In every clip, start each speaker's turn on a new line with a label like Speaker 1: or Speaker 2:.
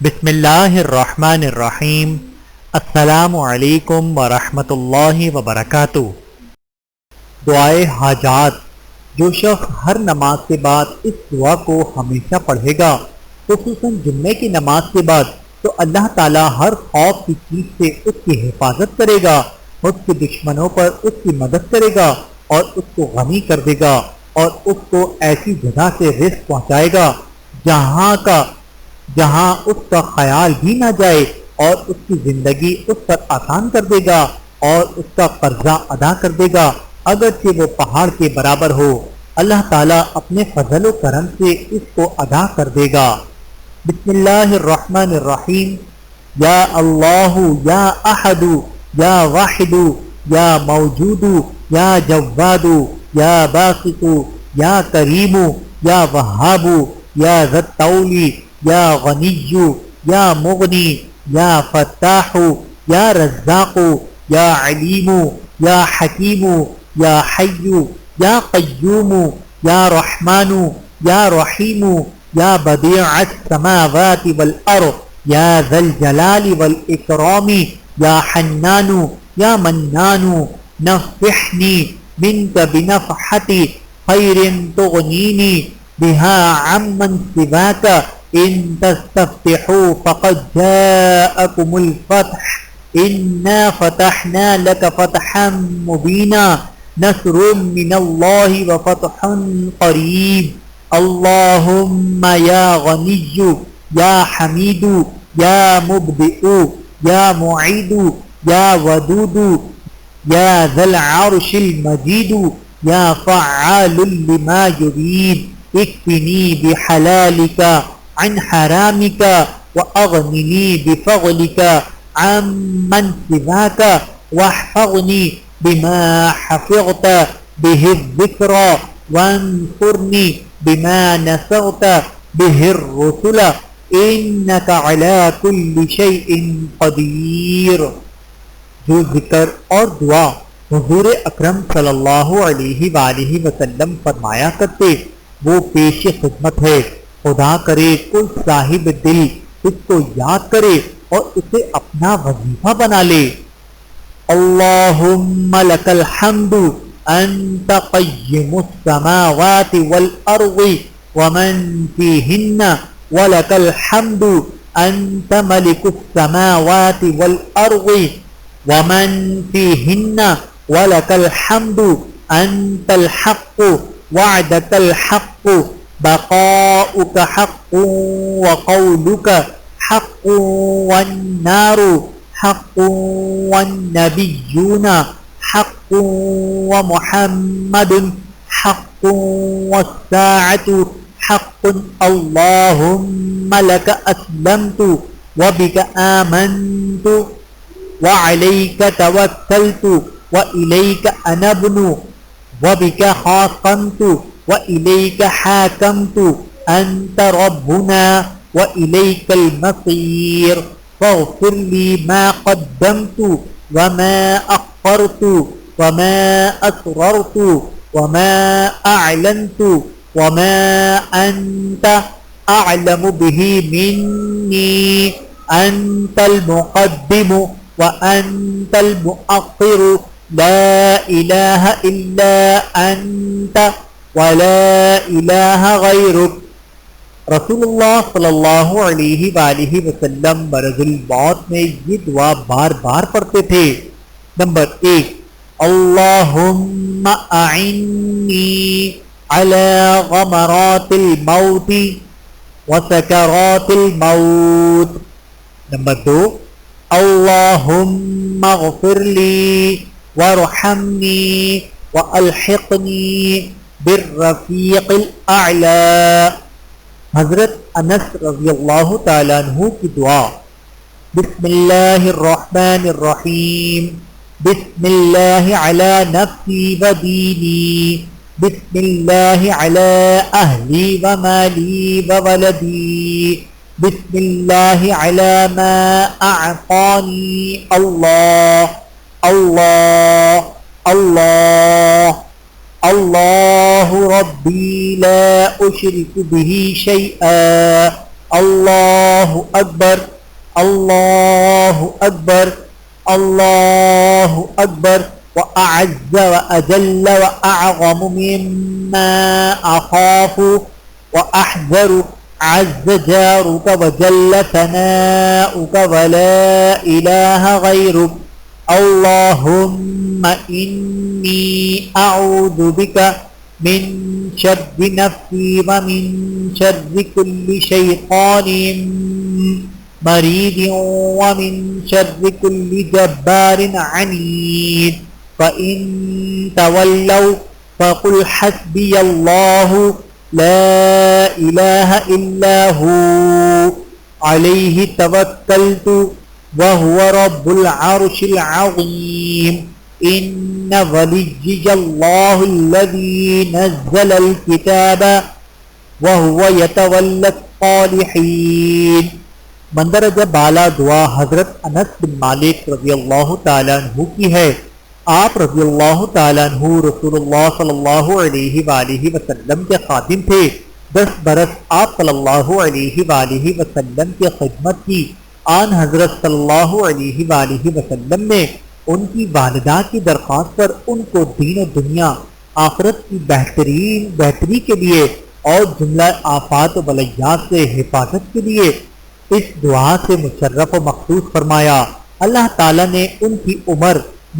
Speaker 1: بسم اللہ الرحمن الرحیم۔ السلام علیکم ورحمۃ اللہ وبرکاتہ۔ دعائے حاجات۔ جو شخص ہر نماز کے بعد اس دعا کو ہمیشہ پڑھے گا، خصوصاً جمعے کی نماز کے بعد، تو اللہ تعالیٰ ہر خوف کی چیز سے اس کی حفاظت کرے گا، اس کے دشمنوں پر اس کی مدد کرے گا اور اس کو غنی کر دے گا، اور اس کو ایسی جگہ سے رزق پہنچائے گا جہاں اس کا خیال بھی نہ جائے، اور اس کی زندگی اس پر آسان کر دے گا اور اس کا قرضہ ادا کر دے گا، اگرچہ وہ پہاڑ کے برابر ہو۔ اللہ تعالیٰ اپنے فضل و کرم سے اس کو ادا کر دے گا۔ بسم اللہ الرحمن الرحیم۔ یا اللہ یا احد یا واحد یا موجود یا جواد یا باسط یا کریم یا وہاب یا ذی الطول یا غنی یا مغنی یا فتاح یا رزاق یا علیم یا حکیم یا حی یا قیوم یا رحمان یا رحیم یا بدیع السماوات والارض یا ذی الجلال والاکرام یا حنان یا منان نفحنی منک بنفحت خیر تغنینی بها عمن سواک ان تستفتحوا فقد جاءكم الفتح انا فتحنا لك فتحا مبینا نصر من اللہ وفتح قریب اللہم یا غنی یا حمید یا مبدئ یا معید یا ودود یا ذی العرش المجید یا فعال لما یرید اکفنی بحلالک عن حرامک واغننی بفضلک عمن سواک واحفظنی بما حفظت به الذکر وانصرنی بما نصرت به الرسل انک علی کل شیء قدیر۔ جو ذکر اور دعا حضور اکرم صلی اللہ علیہ وآلہ وسلم فرمایا کرتے وہ پیش خدمت ہے۔ خدا کرے کوئی صاحب دل اس کو یاد کرے اور اسے اپنا وظیفہ بنا لے۔ اللہم لک الحمد انت قیم السماوات والارض ومن فیہن ولک الحمد انت ملک السماوات والارض ومن فیہن ولک الحمد انت الحق وعدک الحق بقاؤک حق وقولک حق والنار حق والنبیون حق ومحمد حق والساعة حق اللہم لک اسلمت وبک آمنت وعلیک توکلت وإلیک انبت وبک خاصمت وإلیک حاکمت انت ربنا وإلیک المصیر فاغفر لی ما قدمت وما أخرت وما أسررت وما أعلنت وما أنت أعلم به مني أنت المقدم وأنت المؤخر لا إله إلا أنت ولا إله غيرك۔ رسول اللہ صلی اللہ علیہ وآلہ وسلم مرض الموت میں یہ دعا بار بار پڑھتے تھے۔ نمبر 1، اللہم اعنی علی غمرات الموت وسکرات الموت۔ نمبر 2، اللہم اغفر لی وارحمنی والحقنی بالرفیق الاعلی۔ حضرت انس رضی اللہ تعالیٰ عنہ کی دعا۔ بسم اللہ الرحمن الرحیم۔ بسم اللہ علی نفسی و دینی، بسم اللہ علی اہلی و مالی و ولدی، بسم اللہ علی ما اعطانی اللہ اللہ اللہ اللہ ربی لا اشرک به شیئا اللہ اکبر اللہ اکبر اللہ اکبر وأعز وأجل وأعظم مما أخاف وأحذر عز جارك وجل ثناؤك ولا إله غيرك اللهم إني أعوذ بك من شر نفسي ومن شر كل شيطان مريد ومن شر كل جبار عنيد فإن تولوا فقل حسبي الله لا إله إلا هو عليه توكلت وهو رب العرش العظيم إن وليي الله الذي نزل الكتاب وهو يتولى الصالحين۔ مندرجہ بالا دعا حضرت انس بن مالک رضی اللہ تعالیٰ عنہ کی ہے۔ آپ رضی اللہ تعالیٰ عنہ رسول اللہ صلی اللہ علیہ وآلہ وسلم کے خادم تھے۔ 10 برس آپ صلی اللہ علیہ وآلہ وسلم کی خدمت کی۔ آن حضرت صلی اللہ علیہ وآلہ وسلم نے ان کی والدہ کی درخواست پر ان کو دین و دنیا آخرت کی بہتری کے لیے اور جملہ آفات و بلیات سے حفاظت کے لیے اس دعا سے مشرف و مخصوص فرمایا۔ اللہ تعالیٰ نے ان کی عمر،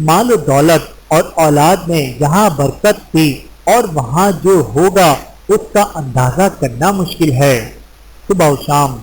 Speaker 1: مال و دولت اور اولاد میں جہاں برکت تھی اور وہاں جو ہوگا اس کا اندازہ کرنا مشکل ہے۔ صبح و شام